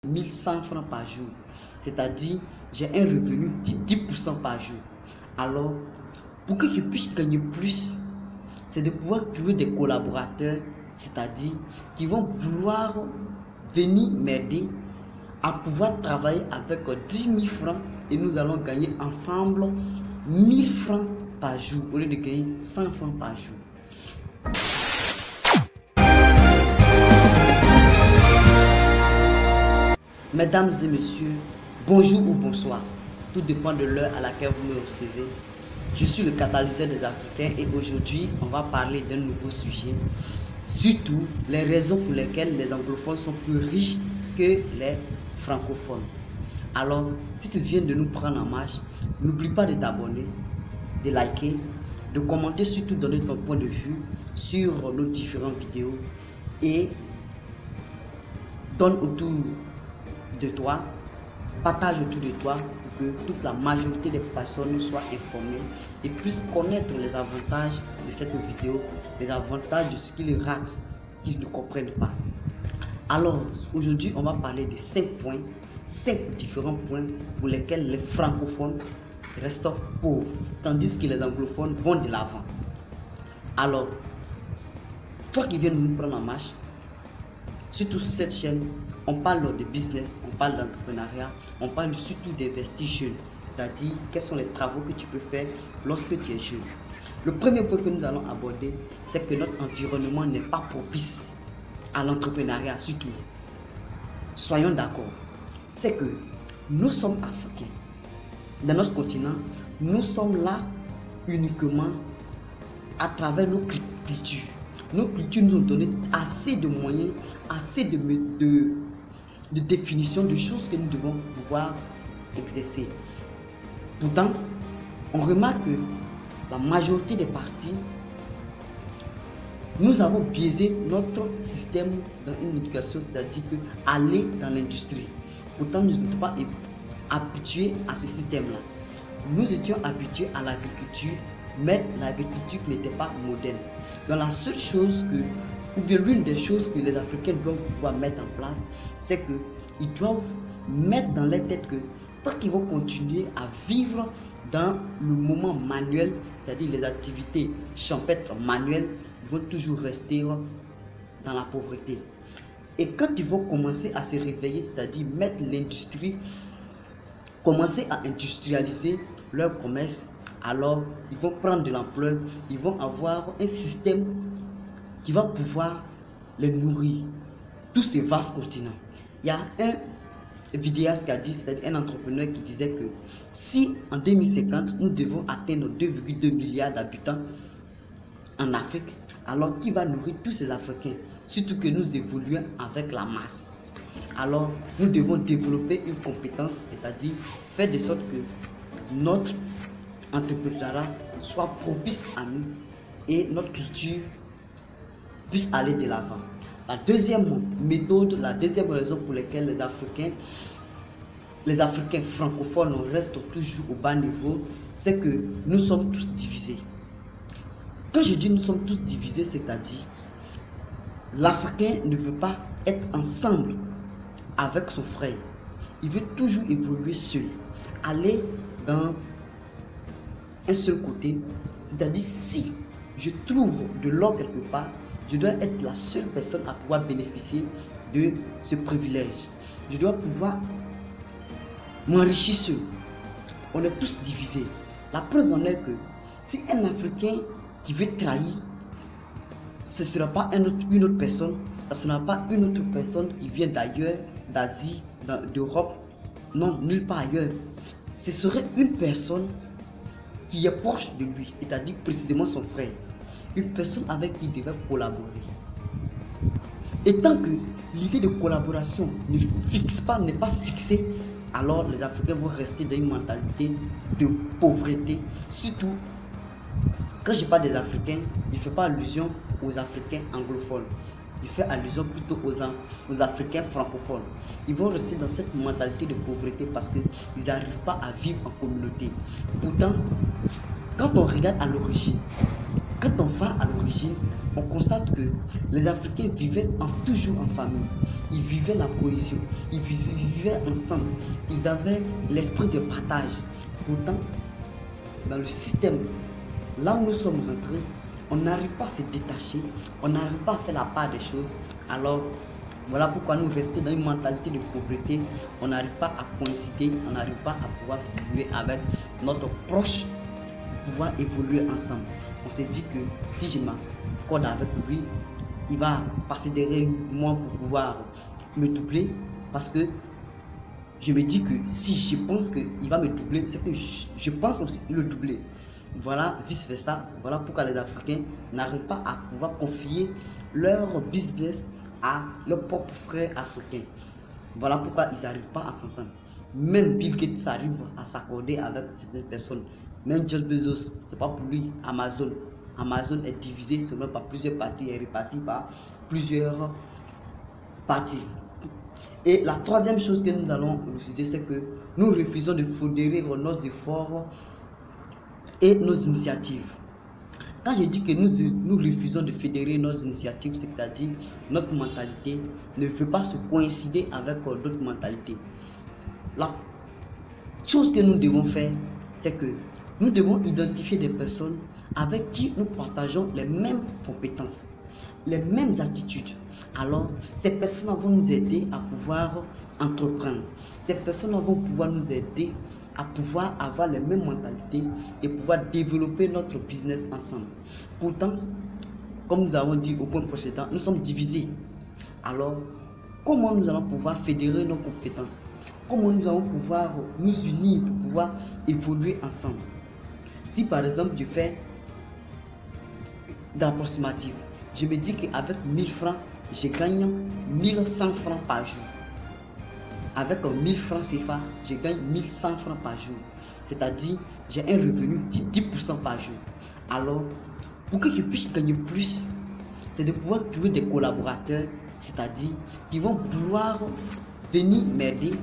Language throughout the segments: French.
1100 francs par jour. C'est-à-dire, j'ai un revenu de 10% par jour. Alors, pour que je puisse gagner plus, c'est de pouvoir trouver des collaborateurs, c'est-à-dire qui vont vouloir venir m'aider à pouvoir travailler avec 10 000 francs et nous allons gagner ensemble 1000 francs par jour au lieu de gagner 100 francs par jour. Mesdames et messieurs, bonjour ou bonsoir. Tout dépend de l'heure à laquelle vous me recevez. Je suis le catalyseur des Africains et aujourd'hui, on va parler d'un nouveau sujet. Surtout, les raisons pour lesquelles les anglophones sont plus riches que les francophones. Alors, si tu viens de nous prendre en marche, n'oublie pas de t'abonner, de liker, de commenter, surtout donner ton point de vue sur nos différentes vidéos et donne autour de toi, partage autour de toi pour que toute la majorité des personnes soient informées et puissent connaître les avantages de cette vidéo, les avantages de ce qu'ils ratent, qu'ils ne comprennent pas. Alors, aujourd'hui, on va parler de 5 points, 5 différents points pour lesquels les francophones restent pauvres, tandis que les anglophones vont de l'avant. Alors, toi qui viens de nous prendre en marche, surtout sur cette chaîne, on parle de business, on parle d'entrepreneuriat, on parle surtout d'investir jeune, c'est-à-dire quels sont les travaux que tu peux faire lorsque tu es jeune. Le premier point que nous allons aborder, c'est que notre environnement n'est pas propice à l'entrepreneuriat, surtout. Soyons d'accord, c'est que nous sommes africains. Dans notre continent, nous sommes là uniquement à travers nos cultures. Nos cultures nous ont donné assez de moyens, assez de définition de choses que nous devons pouvoir exercer. Pourtant, on remarque que la majorité des partis, nous avons biaisé notre système dans une éducation, c'est-à-dire que aller dans l'industrie. Pourtant, nous n'étions pas habitués à ce système-là. Nous étions habitués à l'agriculture, mais l'agriculture n'était pas moderne. Donc la seule chose que, ou bien l'une des choses que les Africains doivent pouvoir mettre en place, c'est qu'ils doivent mettre dans leur tête que tant qu'ils vont continuer à vivre dans le moment manuel, c'est-à-dire les activités champêtres manuelles, ils vont toujours rester dans la pauvreté. Et quand ils vont commencer à se réveiller, c'est-à-dire mettre l'industrie, commencer à industrialiser leur commerce, alors ils vont prendre de l'ampleur, ils vont avoir un système qui va pouvoir les nourrir, tous ces vastes continents. Il y a un vidéaste qui a dit, c'est-à-dire un entrepreneur qui disait que si en 2050 nous devons atteindre 2,2 milliards d'habitants en Afrique, alors qui va nourrir tous ces Africains, surtout que nous évoluons avec la masse. Alors nous devons développer une compétence, c'est-à-dire faire de sorte que notre entrepreneuriat soit propice à nous et notre culture puisse aller de l'avant. La deuxième méthode, la deuxième raison pour laquelle les Africains francophones restent toujours au bas niveau, c'est que nous sommes tous divisés. Quand je dis nous sommes tous divisés, c'est-à-dire l'Africain ne veut pas être ensemble avec son frère. Il veut toujours évoluer seul, aller dans un seul côté. C'est-à-dire si je trouve de l'or quelque part, je dois être la seule personne à pouvoir bénéficier de ce privilège. Je dois pouvoir m'enrichir seul. On est tous divisés. La preuve en est que si un Africain qui veut trahir, ce ne sera pas une autre personne, ce ne sera pas une autre personne qui vient d'ailleurs, d'Asie, d'Europe, non, nulle part ailleurs. Ce serait une personne qui est proche de lui, c'est-à-dire précisément son frère. Une personne avec qui il devait collaborer. Et tant que l'idée de collaboration n'est pas fixée, alors les Africains vont rester dans une mentalité de pauvreté. Surtout, quand je parle des Africains, je ne fais pas allusion aux Africains anglophones. Je fais allusion plutôt aux Africains francophones. Ils vont rester dans cette mentalité de pauvreté parce qu'ils n'arrivent pas à vivre en communauté. Pourtant, quand on regarde à l'origine, quand on va à l'origine, on constate que les Africains vivaient toujours en famille. Ils vivaient la cohésion, ils vivaient ensemble, ils avaient l'esprit de partage. Pourtant, dans le système, là où nous sommes rentrés, on n'arrive pas à se détacher, on n'arrive pas à faire la part des choses. Alors, voilà pourquoi nous restons dans une mentalité de pauvreté. On n'arrive pas à coïncider, on n'arrive pas à pouvoir vivre avec notre proche pour pouvoir évoluer ensemble. On s'est dit que si je m'accorde avec lui, il va passer derrière moi pour pouvoir me doubler, parce que je me dis que si je pense qu'il va me doubler, c'est que je pense aussi le doubler. Voilà, vice versa. Voilà pourquoi les Africains n'arrivent pas à pouvoir confier leur business à leurs propres frères africains. Voilà pourquoi ils n'arrivent pas à s'entendre. Même Bill Gates arrive à s'accorder avec certaines personnes. Même Jeff Bezos, c'est pas pour lui. Amazon est divisé seulement par plusieurs parties et réparti par plusieurs parties. Et la troisième chose que nous allons refuser, c'est que nous refusons de fédérer nos efforts et nos initiatives. Quand je dis que nous refusons de fédérer nos initiatives, c'est-à-dire notre mentalité ne veut pas se coïncider avec d'autres mentalités. La chose que nous devons faire, c'est que nous devons identifier des personnes avec qui nous partageons les mêmes compétences, les mêmes attitudes. Alors, ces personnes vont nous aider à pouvoir entreprendre. Ces personnes vont pouvoir nous aider à pouvoir avoir les mêmes mentalités et pouvoir développer notre business ensemble. Pourtant, comme nous avons dit au point précédent, nous sommes divisés. Alors, comment nous allons pouvoir fédérer nos compétences? Comment nous allons pouvoir nous unir pour pouvoir évoluer ensemble? Si par exemple je fais de l'approximatif, je me dis qu'avec 1000 francs, je gagne 1100 francs par jour. Avec 1000 francs CFA, je gagne 1100 francs par jour. C'est-à-dire, j'ai un revenu de 10% par jour. Alors, pour que je puisse gagner plus, c'est de pouvoir trouver des collaborateurs, c'est-à-dire qui vont vouloir venir m'aider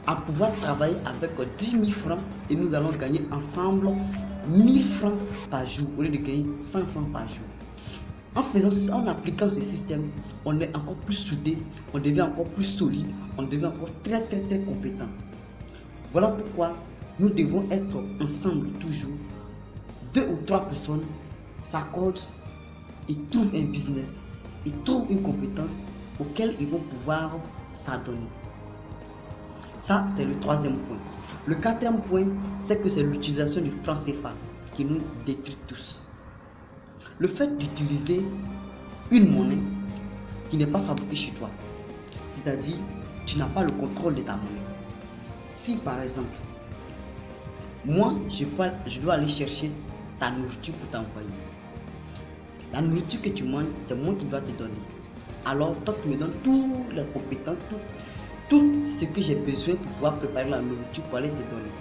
à pouvoir travailler avec 10 000 francs et nous allons gagner ensemble 1000 francs par jour au lieu de gagner 100 francs par jour. En appliquant ce système, on est encore plus soudé, on devient encore plus solide, on devient encore très compétent. Voilà pourquoi nous devons être ensemble toujours. 2 ou 3 personnes s'accordent et trouvent un business, et trouvent une compétence auquel ils vont pouvoir s'adonner. Ça, c'est le troisième point. Le quatrième point, c'est que c'est l'utilisation du franc CFA qui nous détruit tous. Le fait d'utiliser une monnaie qui n'est pas fabriquée chez toi, c'est-à-dire tu n'as pas le contrôle de ta monnaie. Si par exemple, moi je dois aller chercher ta nourriture pour t'envoyer. La nourriture que tu manges, c'est moi qui dois te donner. Alors toi tu me donnes toutes les compétences, tout ce que j'ai besoin pour pouvoir préparer la nourriture pour aller te donner.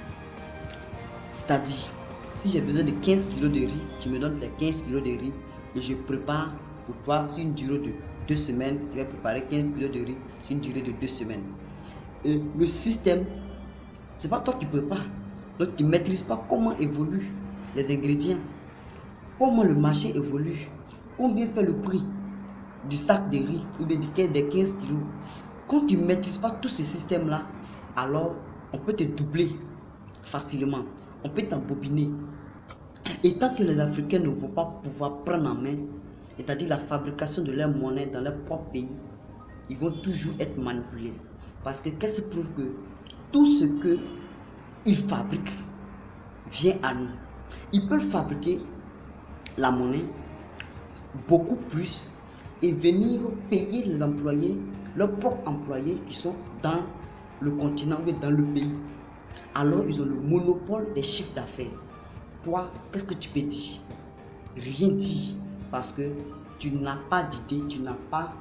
C'est-à-dire, si j'ai besoin de 15 kg de riz, tu me donnes les 15 kg de riz et je prépare pour toi sur une durée de 2 semaines. Je vais préparer 15 kg de riz sur une durée de 2 semaines. Et le système, c'est pas toi qui prépares. Donc tu ne maîtrises pas comment évoluent les ingrédients, comment le marché évolue, combien fait le prix du sac de riz ou bien des 15 kg. Quand tu ne maîtrises pas tout ce système-là, alors on peut te doubler facilement. On peut t'embobiner. Et tant que les Africains ne vont pas pouvoir prendre en main, c'est-à-dire la fabrication de leur monnaie dans leur propre pays, ils vont toujours être manipulés. Parce que qu'est-ce qui prouve que tout ce qu'ils fabriquent vient à nous. Ils peuvent fabriquer la monnaie beaucoup plus et venir payer les employés, leurs propres employés qui sont dans le continent ou dans le pays. Alors ils ont le monopole des chiffres d'affaires. Toi, qu'est-ce que tu peux dire? Rien dire, parce que tu n'as pas d'idée, tu n'as pas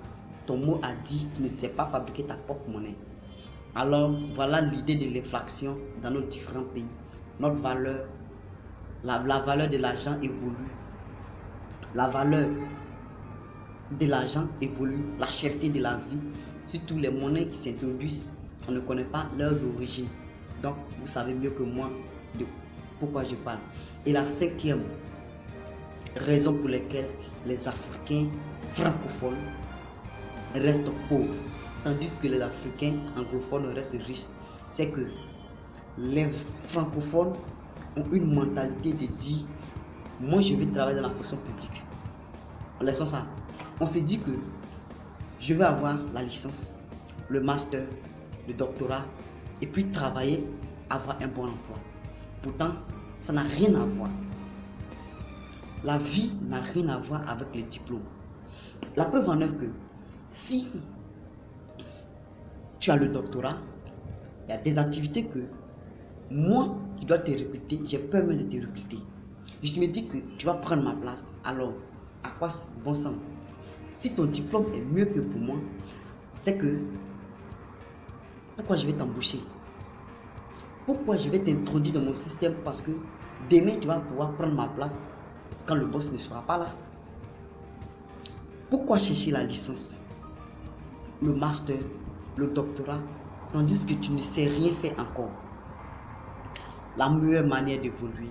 ton mot à dire, tu ne sais pas fabriquer ta propre monnaie. Alors voilà l'idée de l'inflation dans nos différents pays. Notre valeur, la valeur de l'argent évolue. La valeur de l'argent évolue, la cherté de la vie. Surtout les monnaies qui s'introduisent, on ne connaît pas leur origine. Donc vous savez mieux que moi de pourquoi je parle. Et la cinquième raisons pour lesquelles les Africains francophones restent pauvres, tandis que les Africains anglophones restent riches. C'est que les francophones ont une mentalité de dire moi je vais travailler dans la fonction publique. Laissons ça. On se dit que je vais avoir la licence, le master, le doctorat et puis travailler, avoir un bon emploi. Pourtant, ça n'a rien à voir. La vie n'a rien à voir avec les diplômes. La preuve en est que si tu as le doctorat, il y a des activités que moi qui dois te recruter, j'ai peur même de te recruter. Je me dis que tu vas prendre ma place. Alors, à quoi bon sang? Si ton diplôme est mieux que pour moi, c'est que pourquoi je vais t'embaucher? Pourquoi je vais t'introduire dans mon système? Parce que demain tu vas pouvoir prendre ma place quand le boss ne sera pas là. Pourquoi chercher la licence, le master, le doctorat, tandis que tu ne sais rien faire encore? La meilleure manière d'évoluer,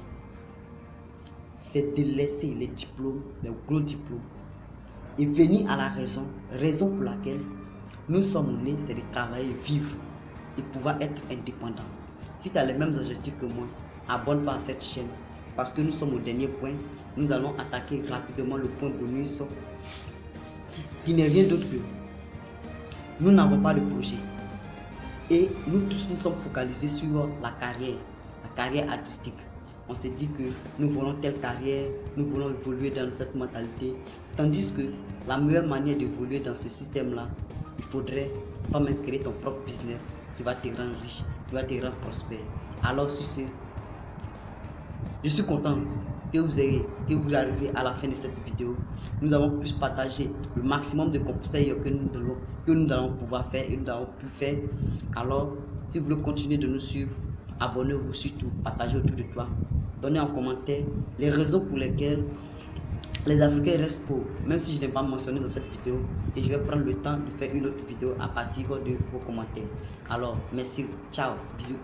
c'est de laisser les diplômes, les gros diplômes, et venir à la raison pour laquelle nous sommes nés, c'est de travailler, vivre et pouvoir être indépendants. Si tu as les mêmes objectifs que moi, abonne-toi à cette chaîne, parce que nous sommes au dernier point. Nous allons attaquer rapidement le point bonus, qui n'est rien d'autre que nous n'avons pas de projet. Et nous tous nous sommes focalisés sur la carrière artistique. On s'est dit que nous voulons telle carrière, nous voulons évoluer dans cette mentalité. Tandis que la meilleure manière d'évoluer dans ce système-là, il faudrait toi-même créer ton propre business qui va te rendre riche, qui va te rendre prospère. Alors sur ce, je suis content que vous arrivez à la fin de cette vidéo. Nous avons pu partager le maximum de conseils que nous allons pouvoir faire et nous avons pu faire. Alors, si vous voulez continuer de nous suivre, abonnez-vous surtout, partagez autour de toi. Donnez en commentaire les raisons pour lesquelles les Africains restent pauvres, même si je n'ai pas mentionné dans cette vidéo. Et je vais prendre le temps de faire une autre vidéo à partir de vos commentaires. Alors, merci, ciao, bisous.